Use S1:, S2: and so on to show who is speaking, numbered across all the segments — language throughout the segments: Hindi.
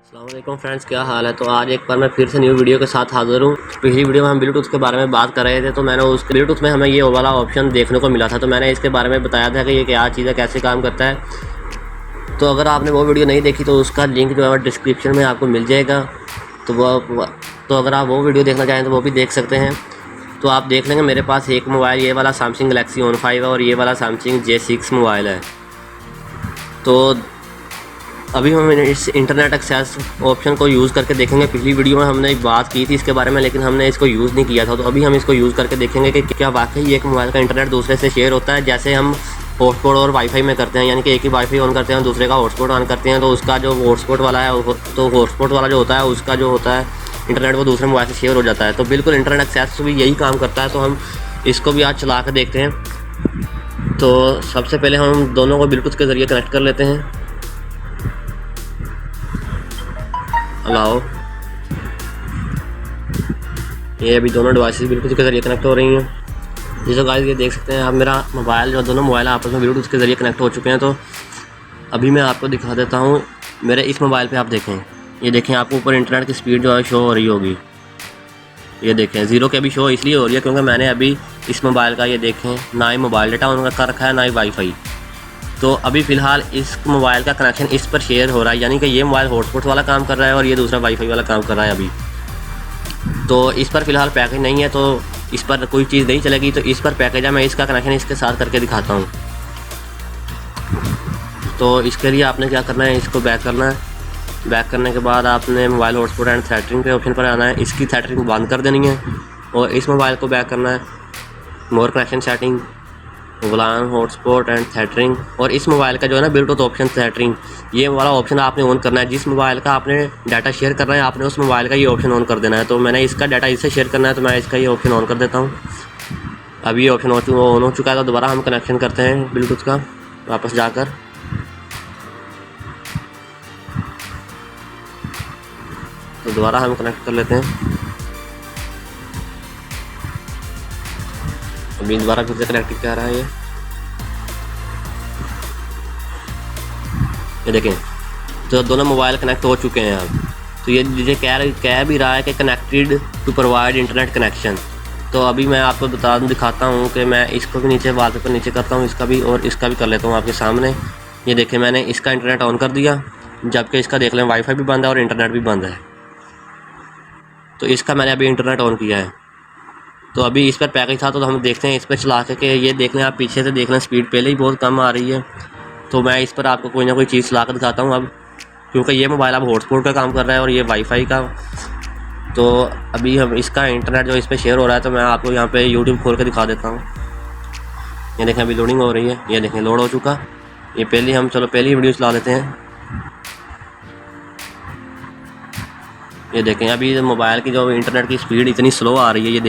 S1: अस्सलामुअलैकुम फ्रेंड्स, क्या हाल है। तो आज एक बार मैं फिर से न्यू वीडियो के साथ हाज़िर हूँ। पिछली वीडियो में हम ब्लूटूथ के बारे में बात कर रहे थे, तो मैंने उस ब्लूटूथ में हमें ये वाला ऑप्शन देखने को मिला था, तो मैंने इसके बारे में बताया था कि ये क्या चीज़ है, कैसे काम करता है। तो अगर आपने वो वीडियो नहीं देखी तो उसका लिंक जो है डिस्क्रिप्शन में आपको मिल जाएगा। तो अगर आप वो वीडियो देखना चाहें तो वो भी देख सकते हैं। तो आप देख लेंगे मेरे पास एक मोबाइल ये वाला सैमसंग गैलेक्सी ऑन 5 है और ये वाला सैमसंग J6 मोबाइल है। तो अभी हम इस इंटरनेट एक्सेस ऑप्शन को यूज़ करके देखेंगे। पिछली वीडियो में हमने बात की थी इसके बारे में, लेकिन हमने इसको यूज़ नहीं किया था। तो अभी हम इसको यूज़ करके देखेंगे कि क्या वाकई एक मोबाइल का इंटरनेट दूसरे से शेयर होता है, जैसे हम हॉटस्पॉट और वाईफाई में करते हैं। यानी कि एक ही वाईफाई ऑन करते हैं, दूसरे का हॉटस्पॉट ऑन करते हैं, तो उसका जो हॉटस्पॉट वाला है तो हॉटस्पॉट वाला जो होता है उसका जो होता है इंटरनेट वो दूसरे मोबाइल से शेयर हो जाता है। तो बिल्कुल इंटरनेट एक्सेस भी यही काम करता है। तो हम इसको भी आज चला कर देखते हैं। तो सबसे पहले हम दोनों को ब्लूटूथ के ज़रिए कनेक्ट कर लेते हैं। अलाओ, ये अभी दोनों डिवाइसेस ब्लूटूथ के ज़रिए कनेक्ट हो रही हैं। जैसे गाइस ये देख सकते हैं आप, मेरा मोबाइल जो दोनों मोबाइल आपस में ब्लूटूथ के ज़रिए कनेक्ट हो चुके हैं। तो अभी मैं आपको दिखा देता हूँ। मेरे इस मोबाइल पे आप देखें, ये देखें आपको ऊपर इंटरनेट की स्पीड जो है शो हो रही होगी। ये देखें 0 के अभी शो इसलिए हो रही है क्योंकि मैंने अभी इस मोबाइल का ये देखें ना ही मोबाइल डाटा ऑन कर रखा है ना ही वाईफाई। तो अभी फ़िलहाल इस मोबाइल का कनेक्शन इस पर शेयर हो रहा है, यानी कि ये मोबाइल हॉटस्पॉट वाला काम कर रहा है और ये दूसरा वाईफाई वाला काम कर रहा है अभी। तो इस पर फ़िलहाल पैकेज नहीं है, तो इस पर कोई चीज़ नहीं चलेगी। तो इस पर पैकेज है, मैं इसका कनेक्शन इसके साथ करके दिखाता हूँ। तो इसके लिए आपने क्या करना है, इसको बैक करना है। बैक करने के बाद आपने मोबाइल हॉटस्पॉट एंड थ्रेटरिंग के ऑप्शन पर आना है। इसकी थ्रेटरिंग बंद कर देनी है और इस मोबाइल को बैक करना है। More connection setting, WLAN hotspot and tethering, और इस मोबाइल का जो है ना ब्लूटूथ ऑप्शन थ्रेटरिंग, ये वाला ऑप्शन आपने ऑन करना है। जिस मोबाइल का आपने डाटा शेयर करना है आपने उस मोबाइल का ये ऑप्शन ऑन कर देना है। तो मैंने इसका डाटा इससे शेयर करना है, तो मैं इसका ये ऑप्शन ऑन कर देता हूँ। अभी ये ऑप्शन ऑन हो चुका है। तो दोबारा हम कनेक्शन करते हैं ब्लूटूथ का वापस जाकर। तो दोबारा हम कनेक्ट कर लेते हैं। अभी दोबारा फिर से कनेक्ट क्या रहा है ये देखें। तो दोनों मोबाइल कनेक्ट हो चुके हैं अब। तो ये मुझे कह भी रहा है कि connected to provide internet connection. तो अभी मैं आपको दिखाता हूँ कि मैं इसको भी नीचे वॉलपेपर नीचे करता हूँ, इसका भी और इसका भी कर लेता हूँ आपके सामने। ये देखें मैंने इसका इंटरनेट ऑन कर दिया, जबकि इसका देख लें वाईफाई भी बंद है और इंटरनेट भी बंद है। तो इसका मैंने अभी इंटरनेट ऑन किया है। तो अभी इस पर पैकेज था, तो हम देखते हैं इस पर चला के ये देख लें आप, पीछे से देख लें स्पीड पहले ही बहुत कम आ रही है। तो मैं इस पर आपको कोई ना कोई चीज़ चला कर दिखाता हूँ अब, क्योंकि ये मोबाइल अब हॉटस्पॉट का काम कर रहा है और ये वाईफाई का। तो अभी हम इसका इंटरनेट जो इस पर शेयर हो रहा है, तो मैं आपको यहाँ पे यूट्यूब खोल कर दिखा देता हूँ। ये देखें अभी लोडिंग हो रही है। ये देखें लोड हो चुका। ये पहली वीडियो चला लेते हैं। ये देखें अभी मोबाइल की जो इंटरनेट की स्पीड इतनी स्लो आ रही है, ये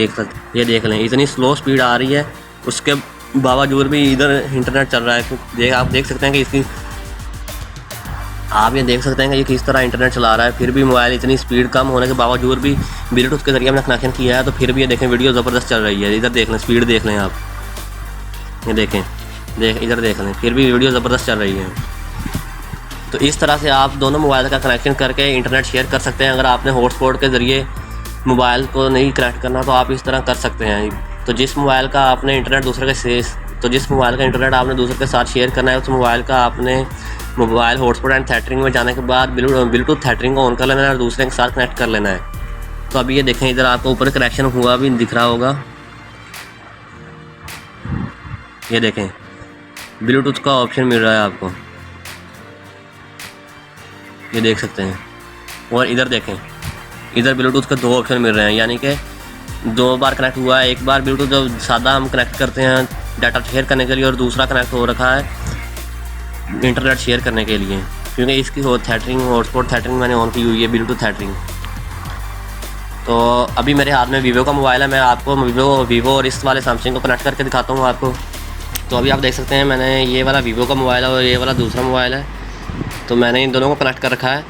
S1: देख लें इतनी स्लो स्पीड आ रही है। उसके बावजूद भी इधर इंटरनेट चल रहा है। आप देख सकते हैं कि आप ये देख सकते हैं कि ये किस तरह इंटरनेट चला रहा है। फिर भी मोबाइल इतनी स्पीड कम होने के बावजूद भी ब्लूटूथ के जरिए हमने कनेक्शन किया है, तो फिर भी ये देखें वीडियो ज़बरदस्त चल रही है। इधर देख लें स्पीड देख लें आप, ये देखें इधर देख लें फिर भी वीडियो ज़बरदस्त चल रही है। तो इस तरह से आप दोनों मोबाइल का कनेक्शन करके इंटरनेट शेयर कर सकते हैं। अगर आपने हॉटस्पॉट के ज़रिए मोबाइल को नहीं कनेक्ट करना तो आप इस तरह कर सकते हैं। तो जिस मोबाइल का आपने इंटरनेट दूसरे के साथ शेयर करना है, उस मोबाइल का आपने मोबाइल हॉटस्पॉट एंड थ्रेटरिंग में जाने के बाद ब्लूटूथ थ्रेटरिंग को ऑन कर लेना है और दूसरे के साथ कनेक्ट कर लेना है। तो अभी ये देखें इधर आपको ऊपर कनेक्शन हुआ भी दिख रहा होगा। ये देखें ब्लूटूथ का ऑप्शन मिल रहा है आपको, ये देख सकते हैं। और इधर देखें इधर ब्लूटूथ के 2 ऑप्शन मिल रहे हैं, यानी कि 2 बार कनेक्ट हुआ है। एक बार ब्लूटूथ जो सादा हम कनेक्ट करते हैं डाटा शेयर करने के लिए, और दूसरा कनेक्ट हो रखा है इंटरनेट शेयर करने के लिए, क्योंकि इसकी हॉटस्पॉट थ्रेटरिंग मैंने ऑन की हुई है, ब्लूटूथ थ्रेटरिंग। तो अभी मेरे हाथ में वीवो का मोबाइल है। मैं आपको वीवो और इस वाले सैमसंग को कनेक्ट करके दिखाता हूँ आपको। तो अभी आप देख सकते हैं मैंने ये वाला वीवो का मोबाइल है और ये वाला दूसरा मोबाइल है। तो मैंने इन दोनों को कनेक्ट कर रखा है,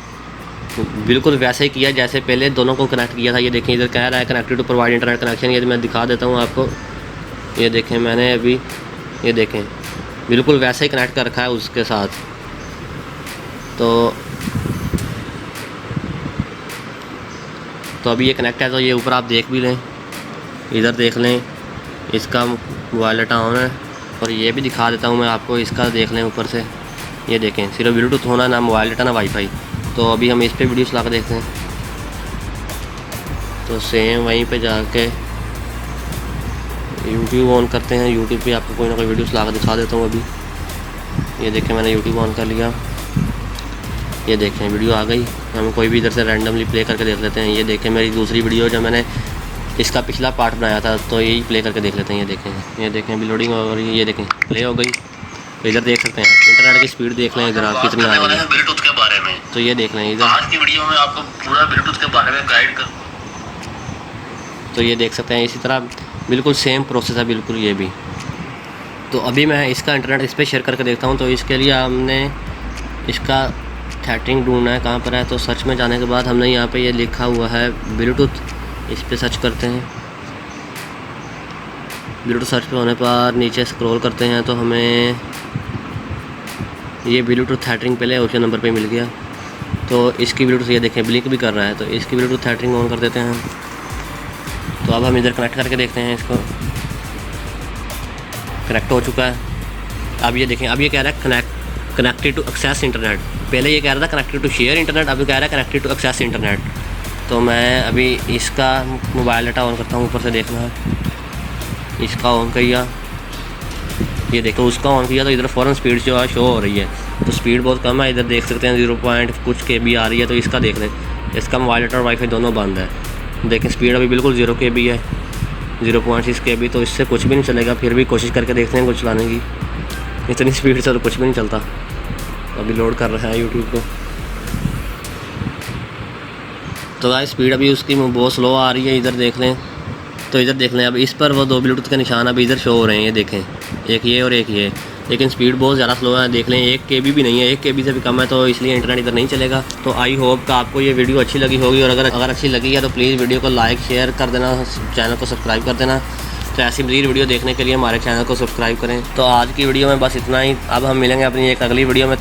S1: तो बिल्कुल वैसे ही किया जैसे पहले दोनों को कनेक्ट किया था। ये देखें इधर कह रहा है connected to provide internet connection. ये मैं दिखा देता हूँ आपको। ये देखें मैंने अभी ये देखें बिल्कुल वैसे ही कनेक्ट कर रखा है उसके साथ। तो तो अभी ये कनेक्ट है, तो ये ऊपर आप देख भी लें, इधर देख लें, इसका मोबाइल डाटा ऑन है। और ये भी दिखा देता हूँ मैं आपको, इसका देख लें ऊपर से, ये देखें सिर्फ ब्लूटूथ होना, ना मोबाइल डाटा ना वाईफाई। तो अभी हम इस पर वीडियो चला कर देखते हैं। तो सेम वहीं पे जाके यूट्यूब ऑन करते हैं। यूट्यूब पे आपको कोई ना कोई वीडियो चला कर दिखा देता हूँ। अभी ये देखें मैंने यूट्यूब ऑन कर लिया, ये देखें वीडियो आ गई। हम कोई भी इधर से रैंडमली प्ले करके देख लेते हैं। ये देखें मेरी दूसरी वीडियो जो मैंने इसका पिछला पार्ट बनाया था, तो यही प्ले करके देख लेते हैं। ये देखें अभी लोडिंग हो रही है, ये देखें प्ले हो गई। तो इधर देख सकते हैं इंटरनेट की स्पीड देख लें इधर आप कितनी आ रही है ब्लूटूथ के बारे में। तो ये देख लें इधर आज की वीडियो में आपको पूरा ब्लूटूथ के बारे में गाइड कर। तो ये देख सकते हैं इसी तरह बिल्कुल सेम प्रोसेस है बिल्कुल ये भी। तो अभी मैं इसका इंटरनेट इस पर शेयर करके देखता हूँ। तो इसके लिए हमने इसका सेटिंग ढूंढना है कहाँ पर है। तो सर्च में जाने के बाद हमने यहाँ पे ये लिखा हुआ है ब्लूटूथ, इस पर सर्च करते हैं। ब्लूटूथ सर्च पे होने पर नीचे स्क्रॉल करते हैं तो हमें ये ब्लूटूथ थ्रेटरिंग पहले ऑप्शन नंबर पे मिल गया। तो इसकी ब्लूटूथ ये देखें ब्लिंक भी कर रहा है, तो इसकी ब्लूटूथ थ्रेटरिंग ऑन कर देते हैं। तो अब हम इधर कनेक्ट करके देखते हैं, इसको कनेक्ट हो चुका है। अब ये देखें, अब ये कह रहा है कनेक्टेड टू एक्सेस इंटरनेट। पहले ये कह रहा था कनेक्टेड टू शेयर इंटरनेट, अभी कह रहा है कनेक्टेड टू एक्सेस इंटरनेट। तो मैं अभी इसका मोबाइल डाटा ऑन करता हूँ, ऊपर से देखना है। इसका ऑन किया, ये देखो उसका ऑन किया तो इधर फ़ौरन स्पीड जो है शो हो रही है। तो स्पीड बहुत कम है, इधर देख सकते हैं 0 कुछ KB आ रही है। तो इसका देख लें, इसका मोबाइल डाटा और वाईफाई दोनों बंद है। देखें स्पीड अभी बिल्कुल 0 KB है, 0.6 KB। तो इससे कुछ भी नहीं चलेगा। फिर भी कोशिश करके देखते हैं कुछ चलाने की। इतनी स्पीड से तो कुछ भी नहीं चलता। अभी लोड कर रहा है यूट्यूब को। तो गाइस स्पीड अभी उसकी बहुत स्लो आ रही है, इधर देख लें। तो इधर देख लें, अब इस पर वो 2 ब्लूटूथ के निशान अभी इधर शो हो रहे हैं, ये देखें, एक ये और एक ये। लेकिन स्पीड बहुत ज़्यादा स्लो है, देख लें 1 KB भी नहीं है, 1 KB से भी कम है। तो इसलिए इंटरनेट इधर नहीं चलेगा। तो आई होप कि आपको ये वीडियो अच्छी लगी होगी। और अगर अच्छी लगी है तो प्लीज़ वीडियो को लाइक शेयर कर देना, चैनल को सब्सक्राइब कर देना। तो ऐसी मज़ीद वीडियो देखने के लिए हमारे चैनल को सब्सक्राइब करें। तो आज की वीडियो में बस इतना ही। अब हम मिलेंगे अपनी एक अगली वीडियो में।